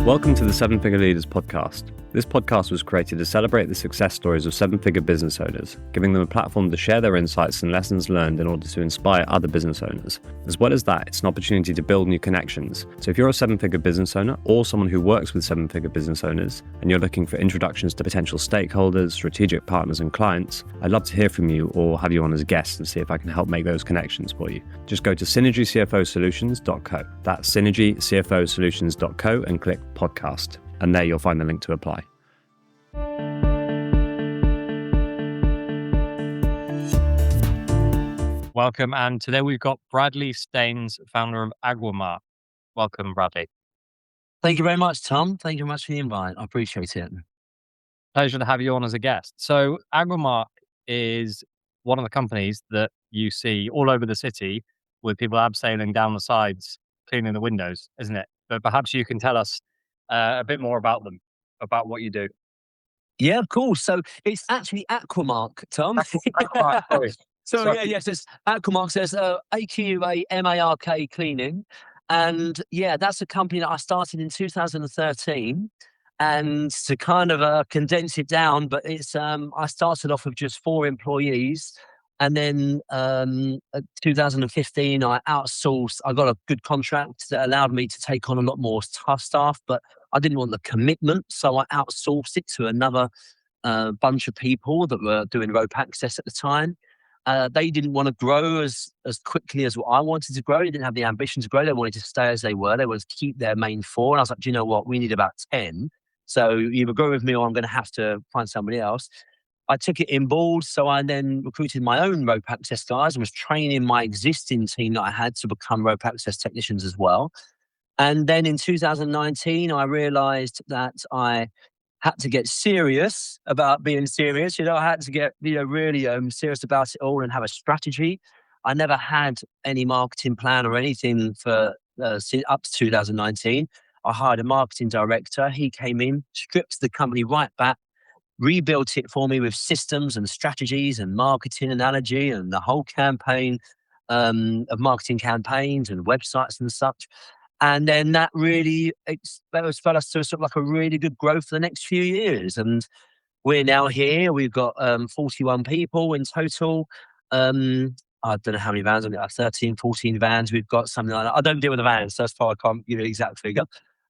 Welcome to the Seven Figure Leaders podcast. This podcast was created to celebrate the success stories of seven-figure business owners, giving them a platform to share their insights and lessons learned in order to inspire other business owners. As well as that, it's an opportunity to build new connections. So if you're a seven-figure business owner or someone who works with seven-figure business owners and you're looking for introductions to potential stakeholders, strategic partners and clients, I'd love to hear from you or have you on as a guest and see if I can help make those connections for you. Just go to synergycfosolutions.co. That's synergycfosolutions.co and click podcast. And there you'll find the link to apply. Welcome, and today we've got Bradley Staines, founder of Aquamark. Welcome, Bradley. Thank you very much, Tom. Thank you very much for the invite. I appreciate it. Pleasure to have you on as a guest. So Aquamark is one of the companies that you see all over the city with people abseiling down the sides, cleaning the windows, isn't it? But perhaps you can tell us a bit more about them, about what you do. Yeah, of course. So it's actually Aquamark, Tom. Aquamark, sorry. Yes, it's Aquamark. Says AQAMARK Cleaning. And yeah, that's a company that I started in 2013. And to kind of condense it down, but it's I started off with just 4 employees. And then 2015, I outsourced. I got a good contract that allowed me to take on a lot more tough staff, but I didn't want the commitment. So I outsourced it to another bunch of people that were doing rope access at the time. They didn't want to grow as quickly as what I wanted to grow. They didn't have the ambition to grow. They wanted to stay as they were. They wanted to keep their main 4. And I was like, do you know what? We need about 10. So either grow with me or I'm going to have to find somebody else. I took it in board, so I then recruited my own rope access guys and was training my existing team that I had to become rope access technicians as well. And then in 2019, I realized that I had to get serious about being serious. I had to get really serious about it all and have a strategy. I never had any marketing plan or anything for up to 2019. I hired a marketing director. He came in, stripped the company right back, rebuilt it for me with systems and strategies and marketing analogy and the whole campaign of marketing campaigns and websites and such. And then that really expelled us to sort of like a really good growth for the next few years. And we're now here. We've got 41 people in total. I don't know how many vans. I've got 13, 14 vans. We've got something like that. I don't deal with the vans, so that's why I can't give you the exact figure.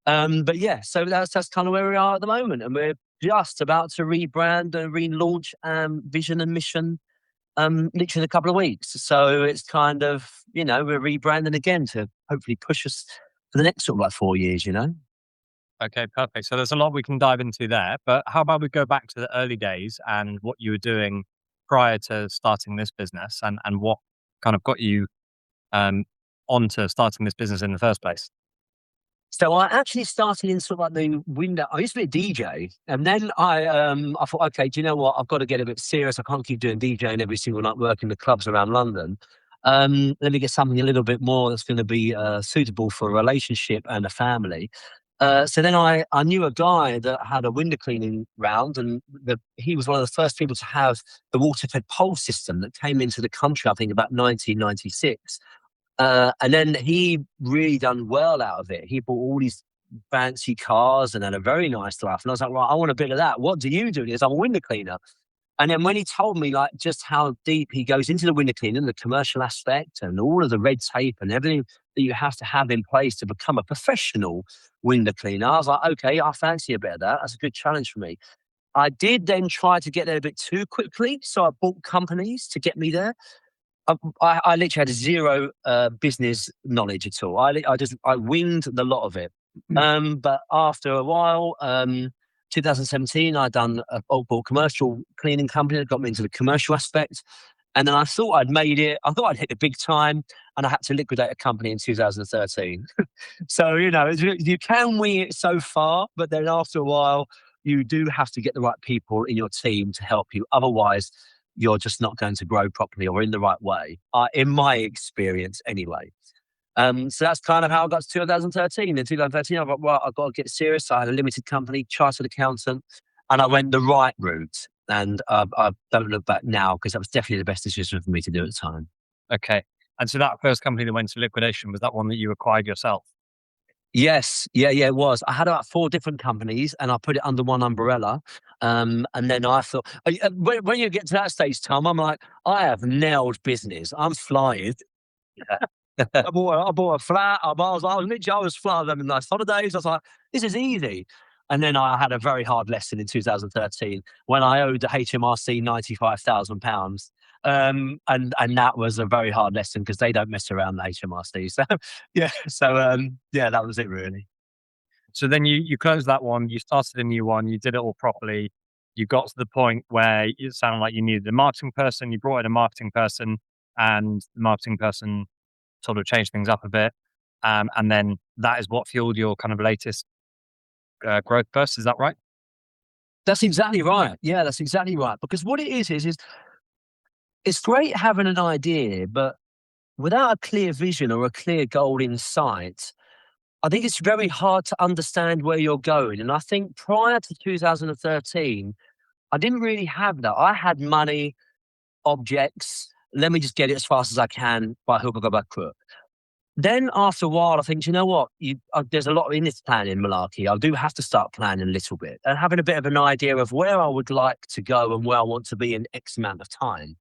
But yeah, so that's kind of where we are at the moment. And we're just about to rebrand and relaunch vision and mission literally in a couple of weeks. So it's kind of, we're rebranding again to hopefully push us for the next sort of like 4 years, Okay, perfect. So there's a lot we can dive into there, but how about we go back to the early days and what you were doing prior to starting this business and what kind of got you onto starting this business in the first place? So I actually started in sort of like the window. I used to be a DJ, and then I thought, okay, do you know what? I've got to get a bit serious. I can't keep doing DJing every single night, working the clubs around London. Let me get something a little bit more that's going to be suitable for a relationship and a family. So then I knew a guy that had a window cleaning round, and he was one of the first people to have the water-fed pole system that came into the country, I think, about 1996. And then he really done well out of it. He bought all these fancy cars and had a very nice life. And I was like, right, I want a bit of that. What do you do? He goes, I'm a window cleaner. And then when he told me like just how deep he goes into the window cleaning, the commercial aspect and all of the red tape and everything that you have to have in place to become a professional window cleaner, I was like, okay, I fancy a bit of that. That's a good challenge for me. I did then try to get there a bit too quickly. So I bought companies to get me there. I literally had zero business knowledge at all. I winged the lot of it. But after a while, 2017, I done a bought commercial cleaning company that got me into the commercial aspect. And then I thought I'd made it. I thought I'd hit the big time, and I had to liquidate a company in 2013. So, you can wing it so far, but then after a while, you do have to get the right people in your team to help you. Otherwise, you're just not going to grow properly or in the right way, in my experience anyway. So that's kind of how I got to 2013. In 2013, I thought, well, I've got to get serious. I had a limited company, chartered accountant, and I went the right route. And I don't look back now because that was definitely the best decision for me to do at the time. Okay. And so that first company that went to liquidation, was that one that you acquired yourself? Yes, yeah, it was. I had about 4 different companies, and I put it under one umbrella. And then I thought, when you get to that stage, Tom, I'm like, I have nailed business. I'm flying. I bought a flat. I was flying them in nice holidays. I was like, this is easy. And then I had a very hard lesson in 2013 when I owed the HMRC £95,000. And that was a very hard lesson because they don't mess around, the HMRC. So yeah, that was it really. So then you closed that one, you started a new one, you did it all properly. You got to the point where it sounded like you needed a marketing person, you brought in a marketing person, and the marketing person sort of changed things up a bit. And then that is what fueled your kind of latest growth burst. Is that right? That's exactly right. Yeah, that's exactly right. Because what it is it's great having an idea, but without a clear vision or a clear goal in sight, I think it's very hard to understand where you're going. And I think prior to 2013, I didn't really have that. I had money, objects. Let me just get it as fast as I can by hook or by crook. Then after a while, I think, you know what? There's a lot in this planning malarkey. I do have to start planning a little bit and having a bit of an idea of where I would like to go and where I want to be in X amount of time.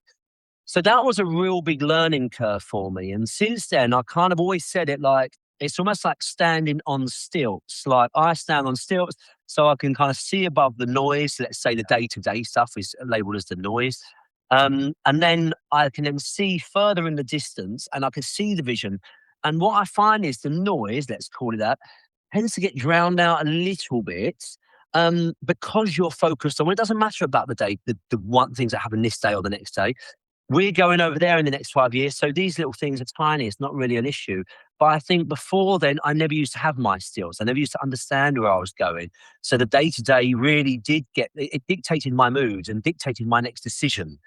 So that was a real big learning curve for me. And since then, I kind of always said it like, it's almost like standing on stilts. Like I stand on stilts so I can kind of see above the noise. Let's say the day-to-day stuff is labeled as the noise. And then I can then see further in the distance and I can see the vision. And what I find is the noise, let's call it that, tends to get drowned out a little bit because you're focused on, well, it doesn't matter about the day, the one things that happen this day or the next day. We're going over there in the next 5 years. So these little things are tiny. It's not really an issue. But I think before then, I never used to have my skills. I never used to understand where I was going. So the day to day really it dictated my moods and dictated my next decision.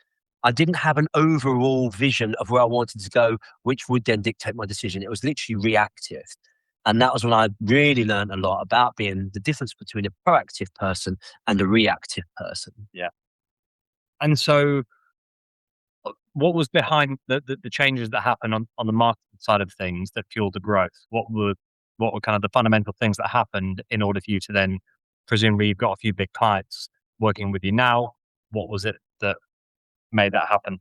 I didn't have an overall vision of where I wanted to go, which would then dictate my decision. It was literally reactive. And that was when I really learned a lot about being the difference between a proactive person and a reactive person. Yeah. And so what was behind the changes that happened on the marketing side of things that fueled the growth? What were kind of the fundamental things that happened in order for you to then, presumably you've got a few big clients working with you now. What was it that made that happen?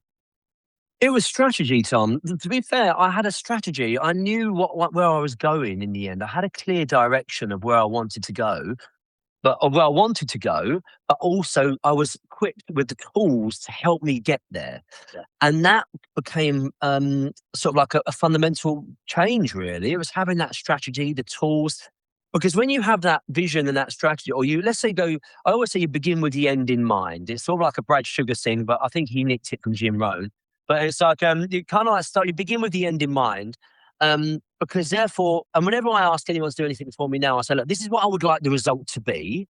It was strategy, Tom. To be fair, I had a strategy. I knew where I was going in the end. I had a clear direction of where I wanted to go, but also I was equipped with the tools to help me get there. Yeah. And that became sort of like a fundamental change, really. It was having that strategy, the tools. Because when you have that vision and that strategy, or I always say you begin with the end in mind. It's sort of like a Brad Sugar thing, but I think he nicked it from Jim Rohn. But it's like you kind of like you begin with the end in mind. Because therefore, and whenever I ask anyone to do anything for me now, I say, look, this is what I would like the result to be.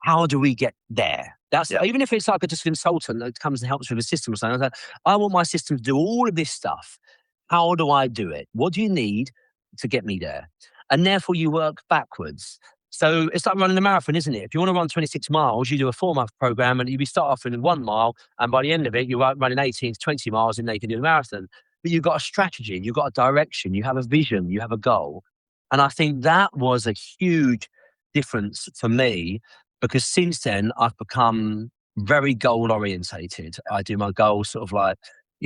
How do we get there? Even if it's like just a consultant that comes and helps with a system or something. I want my system to do all of this stuff. How do I do it? What do you need to get me there? And therefore you work backwards. So it's like running a marathon, isn't it? If you want to run 26 miles, you do a 4-month program and you start off in 1 mile. And by the end of it, you're running 18 to 20 miles and then you can do the marathon. But you've got a strategy, you've got a direction, you have a vision, you have a goal. And I think that was a huge difference for me because since then I've become very goal orientated. I do my goals sort of like,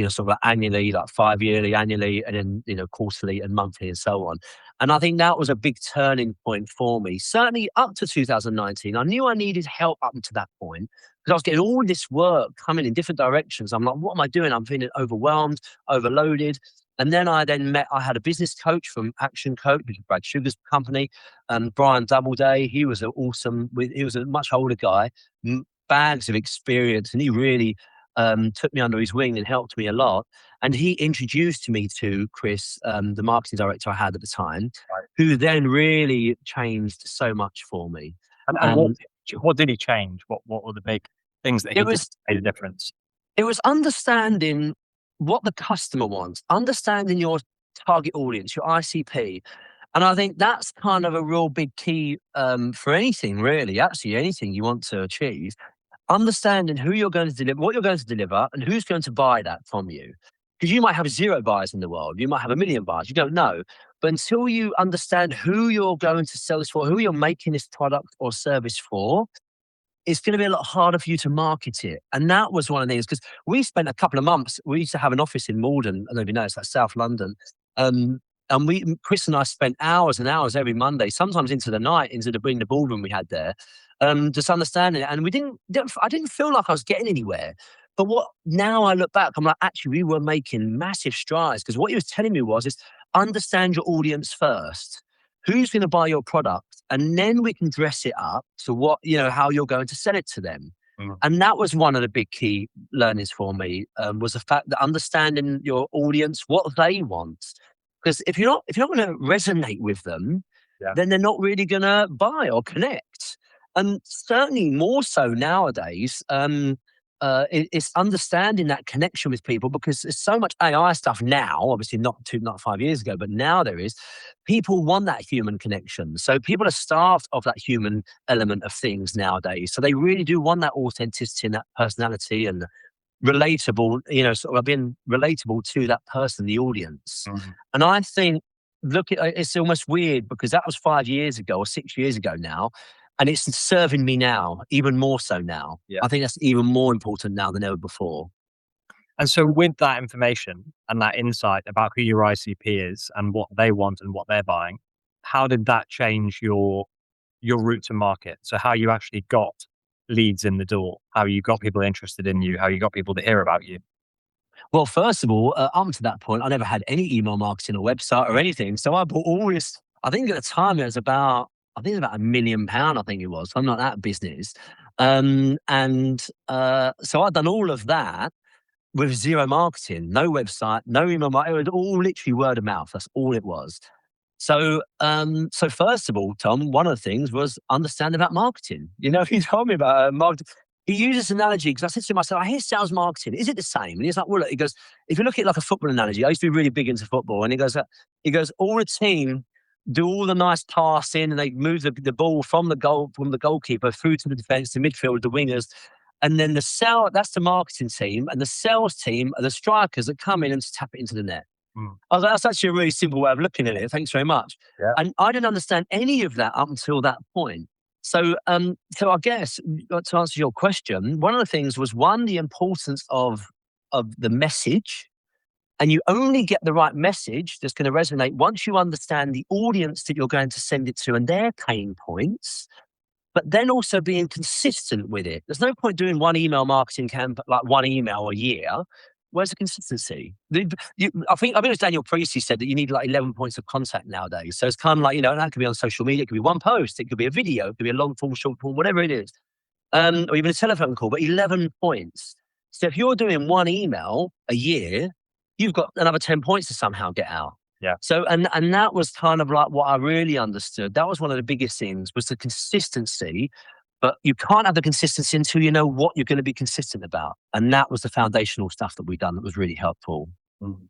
sort of annually, like 5-yearly, annually, and then, quarterly and monthly and so on. And I think that was a big turning point for me. Certainly up to 2019, I knew I needed help up to that point because I was getting all this work coming in different directions. I'm like, what am I doing? I'm feeling overwhelmed, overloaded. And then I had a business coach from Action Coach, which is Brad Sugar's company, Brian Doubleday. He was he was a much older guy, bags of experience, and he really took me under his wing and helped me a lot. And he introduced me to Chris, the marketing director I had at the time, right, who then really changed so much for me. And what did he change? What were the big things that he made a difference? It was understanding what the customer wants, understanding your target audience, your ICP. And I think that's kind of a real big key for anything, really, actually, anything you want to achieve. Understanding who you're going to deliver, what you're going to deliver, and who's going to buy that from you. because you might have 0 buyers in the world, you might have 1 million buyers, you don't know. But until you understand who you're going to sell this for, who you're making this product or service for, it's going to be a lot harder for you to market it. And that was one of the things, because we spent a couple of months, we used to have an office in Malden, I don't know if you know, it's like South London. And Chris and I spent hours and hours every Monday, sometimes into the night, in the ballroom we had there, just understanding it. And I didn't feel like I was getting anywhere. But now I look back, I'm like, actually, we were making massive strides, because what he was telling me is understand your audience first. Who's going to buy your product? And then we can dress it up to how you're going to sell it to them. Mm. And that was one of the big key learnings for me, was the fact that understanding your audience, what they want. Because if you're not going to resonate with them, then they're not really going to buy or connect. And certainly more so nowadays, it's understanding that connection with people, because there's so much AI stuff now, obviously not 5 years ago, but now there is. People want that human connection. So people are starved of that human element of things nowadays. So they really do want that authenticity and that personality and relatable, sort of being relatable to that person, the audience. Mm-hmm. And I think, it's almost weird, because that was 5 years ago or 6 years ago now. And it's serving me now, even more so now. Yeah. I think that's even more important now than ever before. And so with that information and that insight about who your ICP is and what they want and what they're buying, how did that change your route to market? So how you actually got leads in the door, how you got people interested in you, how you got people to hear about you? Well, first of all, up to that point, I never had any email marketing or website or anything. So I bought all this. I think at the time it was about £1 million, I think it was, something like that business. So I'd done all of that with 0 marketing, no website, no email marketing. It was all literally word of mouth. That's all it was. So first of all, Tom, one of the things was understand about marketing. He told me about marketing. He used this analogy, because I said to him, I said, I hear sales marketing. Is it the same? And he's like, well, look, he goes, if you look at it like a football analogy, I used to be really big into football. And he goes, all the team do all the nice passing, and they move the ball from the goalkeeper through to the defense, the midfield, the wingers. And then that's the marketing team, and the sales team are the strikers that come in and tap it into the net. Mm. I was like, that's actually a really simple way of looking at it. Thanks very much. Yeah. And I didn't understand any of that up until that point. So I guess, to answer your question, one of the things was, the importance of the message. And you only get the right message that's going to resonate once you understand the audience that you're going to send it to and their pain points, but then also being consistent with it. There's no point doing one email marketing campaign, like one email a year. Where's the consistency? I think it was Daniel Priestley said that you need like 11 points of contact nowadays. So it's kind of like, that could be on social media. It could be one post. It could be a video. It could be a long form, short form, whatever it is. Or even a telephone call, but 11 points. So if you're doing one email a year, you've got another 10 points to somehow get out. Yeah. So, and that was kind of like what I really understood. That was one of the biggest things, was the consistency. But you can't have the consistency until you know what you're going to be consistent about. And that was the foundational stuff that we've done that was really helpful. Mm.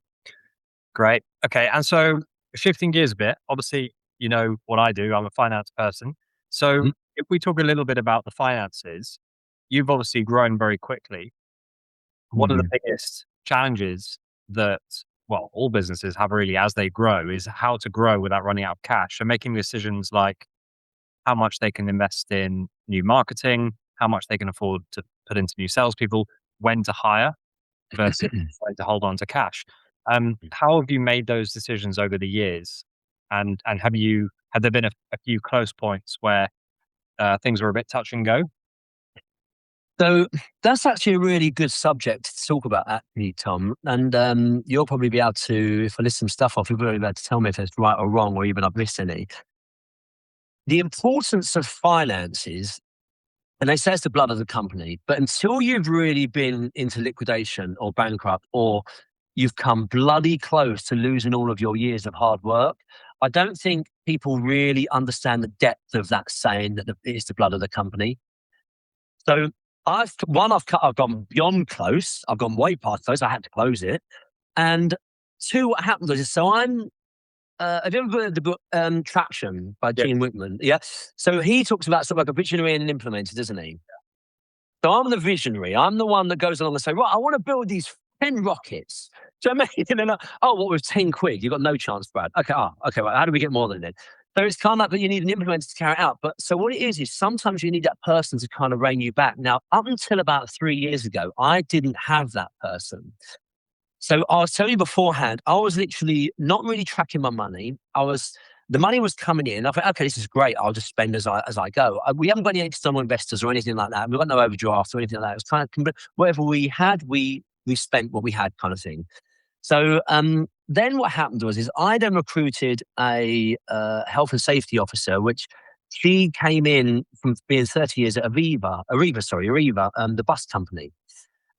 Great. Okay. And so shifting gears a bit, obviously, you know what I do. I'm a finance person. So if we talk a little bit about the finances, you've obviously grown very quickly. One of the biggest challenges that, all businesses have really as they grow is how to grow without running out of cash, and making decisions like how much they can invest in new marketing, how much they can afford to put into new salespeople, when to hire versus when to hold on to cash. How have you made those decisions over the years? And have there been a few close points where things were a bit touch and go? So that's actually a really good subject to talk about, actually, Tom. And you'll probably be able to, if I list some stuff off, you'll probably be able to tell me if it's right or wrong, or even I've missed any. The importance of finances, and they say it's the blood of the company, but until you've really been into liquidation or bankrupt, or you've come bloody close to losing all of your years of hard work, I don't think people really understand the depth of that saying that it's the blood of the company. So I've gone beyond close. I've gone way past close. I had to close it. And 2, what happened is, so I'm, have you ever read the book Traction by Gene Wickman? Yeah. So he talks about sort of like a visionary and an implementer, doesn't he? So I'm the visionary. I'm the one that goes along and say, right, I want to build these 10 rockets. Do you know what I mean? And they're like, oh, what with 10 quid? You've got no chance, Brad. Okay, right. How do we get more than then? So it's kind of like that you need an implementer to carry it out. But so what it is sometimes you need that person to kind of rein you back. Now, up until about 3 years ago, I didn't have that person. So I was telling you beforehand, I was literally not really tracking my money. The money was coming in. I thought, okay, this is great. I'll just spend as I go. We haven't got any external investors or anything like that. We've got no overdraft or anything like that. It was kind of whatever we had, we spent what we had, kind of thing. So then what happened was I then recruited a health and safety officer, which she came in from being 30 years at Arriva, the bus company.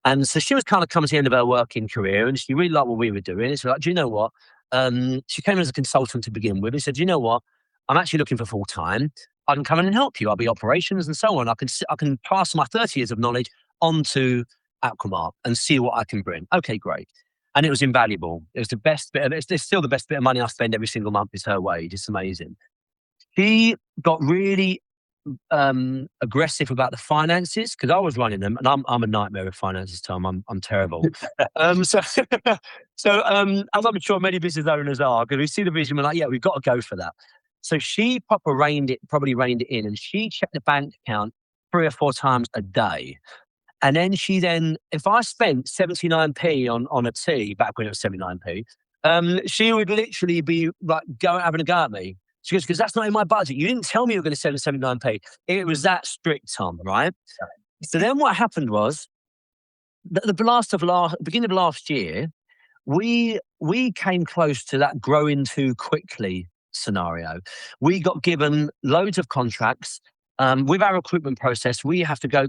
And so she was kind of coming to the end of her working career, and she really liked what we were doing. And she's like, do you know what? She came as a consultant to begin with and said, do you know what? I'm actually looking for full time. I can come in and help you. I'll be operations and so on. I can pass my 30 years of knowledge onto Aquamark and see what I can bring. Okay, great. And it was invaluable. It was the best bit. It's still the best bit of money I spend every single month is her wage. It's amazing. She got really aggressive about the finances because I was running them, and I'm a nightmare with finances, Tom. I'm terrible. So as I'm sure many business owners are, because we see the vision, we're like, yeah, we've got to go for that. So she probably reined it in, and she checked the bank account 3 or 4 times a day. And then if I spent 79p on a tea back when it was 79p, she would literally be like having a go at me. She goes, because that's not in my budget. You didn't tell me you were going to send 79p. It was that strict, Tom, right? So then what happened was, the beginning of last year, we came close to that growing too quickly scenario. We got given loads of contracts. With our recruitment process, people have to go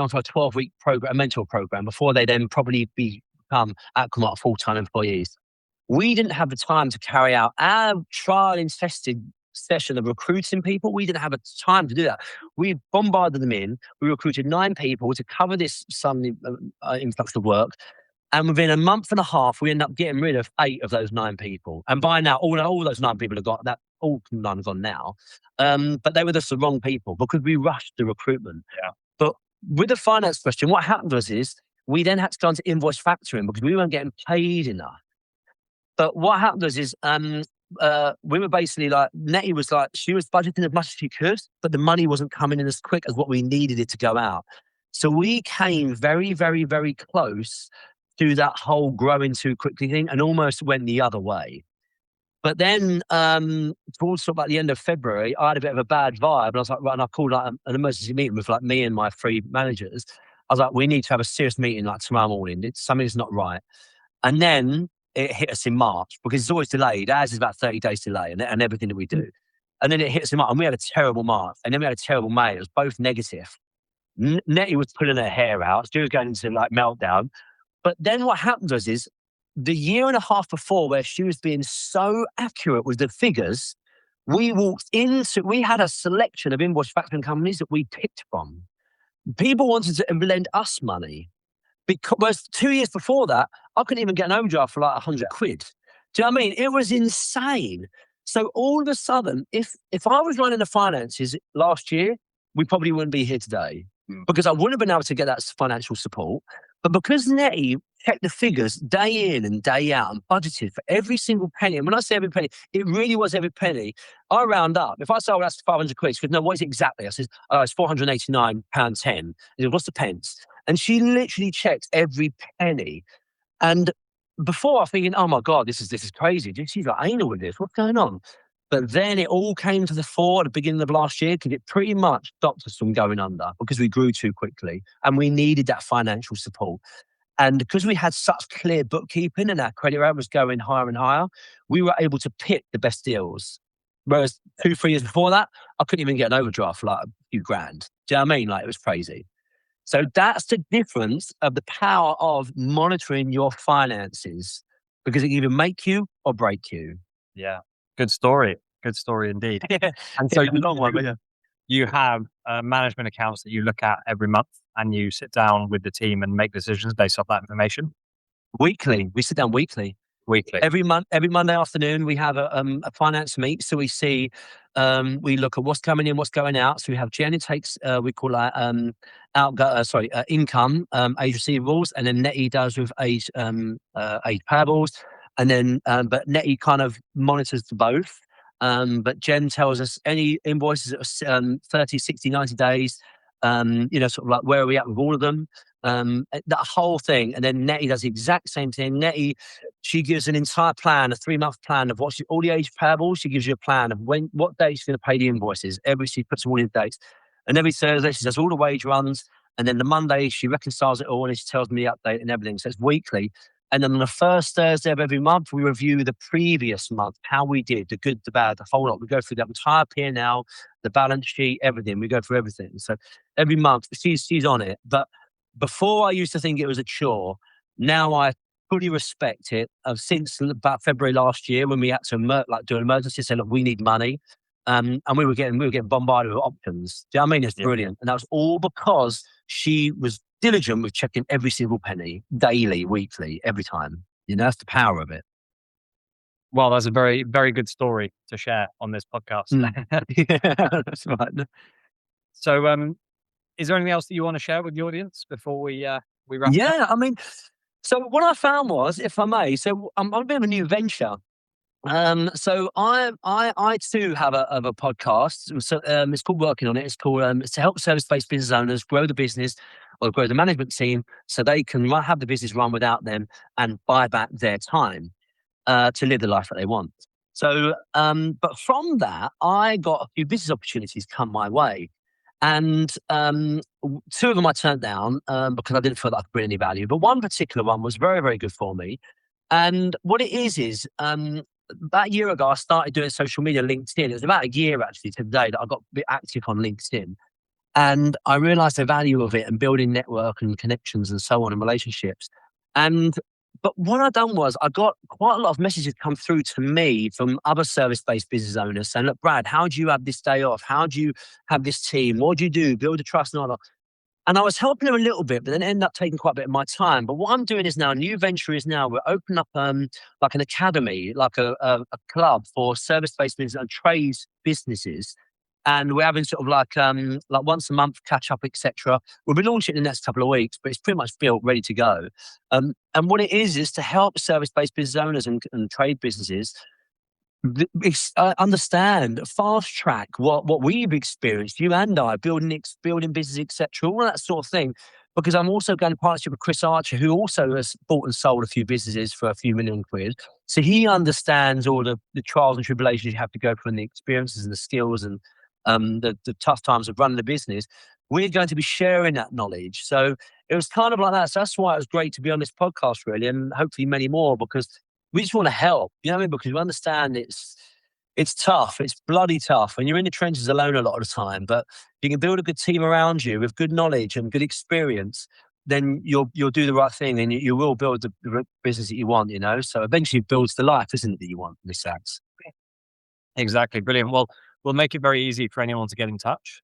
onto a 12-week program, a mentor program, before they then probably become Aquamark full-time employees. We didn't have the time to carry out our trial and tested session of recruiting people. We didn't have the time to do that. We bombarded them in. We recruited 9 people to cover this sudden influx of work. And within a month and a half, we ended up getting rid of 8 of those 9 people. And by now, all those 9 people have got that. All 9 have gone now. But they were just the wrong people because we rushed the recruitment. Yeah. But with the finance question, what happened was we then had to go into invoice factoring because we weren't getting paid enough. But what happened was we were basically like, Nettie was like, she was budgeting as much as she could, but the money wasn't coming in as quick as what we needed it to go out. So we came very, very, very close to that whole growing too quickly thing and almost went the other way. But then towards sort of like the end of February, I had a bit of a bad vibe. And I was like, right, and I called like an emergency meeting with like me and my 3 managers. I was like, we need to have a serious meeting like tomorrow morning. Something's not right. And then it hit us in March because it's always delayed. Ours is about 30 days delay and everything that we do. And then it hit us in March and we had a terrible March. And then we had a terrible May. It was both negative. Nettie was pulling her hair out. She was going into like meltdown. But then what happened was the year and a half before, where she was being so accurate with the figures, we had a selection of invoice factoring companies that we picked from. People wanted to lend us money. Because 2 years before that, I couldn't even get an overdraft for like 100 quid. Do you know what I mean? It was insane. So all of a sudden, if I was running the finances last year, we probably wouldn't be here today because I wouldn't have been able to get that financial support. But because Nettie checked the figures day in and day out and budgeted for every single penny, and when I say every penny, it really was every penny. I round up. If I say, oh, that's 500 quid, she goes, no, what is it exactly? I said, oh, it's £489.10. She said, what's the pence? And she literally checked every penny. And before I was thinking, oh my God, this is crazy. She's like anal with this. What's going on? But then it all came to the fore at the beginning of last year because it pretty much stopped us from going under because we grew too quickly and we needed that financial support. And because we had such clear bookkeeping and our credit rate was going higher and higher, we were able to pick the best deals. Whereas 2-3 years before that, I couldn't even get an overdraft for like a few grand. Do you know what I mean? Like it was crazy. So that's the difference of the power of monitoring your finances because it can either make you or break you. Yeah. Good story. Good story indeed. Yeah. And so long one, but yeah. You have management accounts that you look at every month and you sit down with the team and make decisions based off that information? Weekly. We sit down weekly. Every Monday afternoon, we have a finance meet. So we see, we look at what's coming in, what's going out. So we have Jenny takes, we call that income, age receivables, and then Netty does with age payables, and then but Netty kind of monitors the both. But Jen tells us any invoices that are 30, 60, 90 days, sort of like where are we at with all of them, that whole thing. And then Netty does the exact same thing. Netty, she gives an entire plan, a 3-month plan of all the age payables. She gives you a plan of what day she's going to pay the invoices. She puts them all in dates. And every Thursday she does all the wage runs. And then the Monday she reconciles it all and she tells me the update and everything. So it's weekly. And then on the first Thursday of every month, we review the previous month, how we did, the good, the bad, the whole lot. We go through the entire P&L, the balance sheet, everything. We go through everything. So every month she's on it. But before I used to think it was a chore. Now I fully respect it. Since about February last year, when we had to do an emergency, say, look, we need money. And we were getting bombarded with options. Do you know what I mean? It's brilliant. And that was all because she was diligent with checking every single penny, daily, weekly, every time. That's the power of it. Well, that's a very, very good story to share on this podcast. Yeah, that's right. So, is there anything else that you want to share with the audience before we wrap up? Yeah, I mean, so what I found was, if I may, so I'm a bit of a new venture. So I too have a podcast. So it's called Working on It. It's called it's to help service-based business owners grow the business or grow the management team so they can have the business run without them and buy back their time to live the life that they want. So, but from that, I got a few business opportunities come my way. And 2 of them I turned down because I didn't feel that I could bring any value. But one particular one was very, very good for me. And what it is about a year ago, I started doing social media, LinkedIn. It was about a year actually today that I got a bit active on LinkedIn. And I realized the value of it and building network and connections and so on and relationships. But what I done was I got quite a lot of messages come through to me from other service-based business owners saying, look, Brad, how do you have this day off? How do you have this team? What do you do? Build a trust and all that. And I was helping them a little bit, but then it ended up taking quite a bit of my time. But what I'm doing is now, a new venture is now, we're opening up like an academy, like a club for service-based business and trades businesses. And we're having sort of like once a month catch up, etc. We'll be launching in the next couple of weeks, but it's pretty much built, ready to go. And what it is to help service-based business owners and trade businesses understand, fast track what we've experienced, you and I, building business, etc., all that sort of thing. Because I'm also going to partnership with Chris Archer, who also has bought and sold a few businesses for a few million quid. So he understands all the trials and tribulations you have to go through and the experiences and the skills and the tough times of running the business. We're going to be sharing that knowledge. So it was kind of like that. So that's why it was great to be on this podcast, really, and hopefully many more, because we just want to help, you know what I mean? Because we understand it's tough. It's bloody tough. And you're in the trenches alone a lot of the time. But if you can build a good team around you with good knowledge and good experience, then you'll do the right thing and you will build the business that you want, So eventually it builds the life, isn't it, that you want in this sense? Exactly. Brilliant. Well, we'll make it very easy for anyone to get in touch.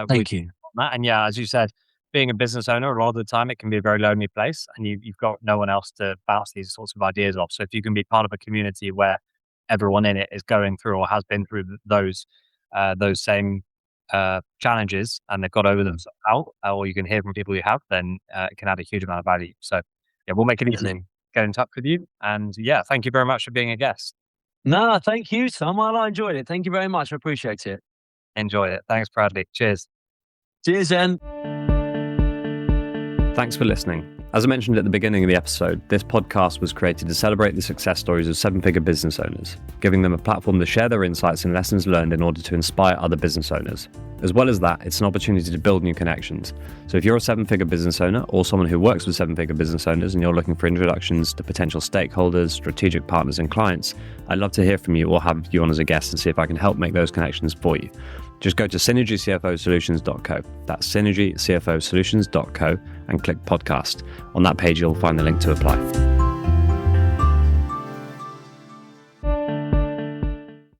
Thank you. That. And yeah, as you said, being a business owner, a lot of the time it can be a very lonely place and you've got no one else to bounce these sorts of ideas off. So if you can be part of a community where everyone in it is going through or has been through those same challenges and they've got over them somehow, or you can hear from people you have, then it can add a huge amount of value. So yeah, we'll make it easy to get in touch with you. And yeah, thank you very much for being a guest. No, thank you, Tom. I enjoyed it. Thank you very much. I appreciate it. Enjoyed it. Thanks, Bradley. Cheers. Cheers, then. Thanks for listening. As I mentioned at the beginning of the episode, this podcast was created to celebrate the success stories of 7-figure business owners, giving them a platform to share their insights and lessons learned in order to inspire other business owners. As well as that, it's an opportunity to build new connections. So if you're a 7-figure business owner or someone who works with 7-figure business owners and you're looking for introductions to potential stakeholders, strategic partners and clients, I'd love to hear from you or have you on as a guest and see if I can help make those connections for you. Just go to synergycfosolutions.co. That's synergycfosolutions.co and click podcast. On that page, you'll find the link to apply.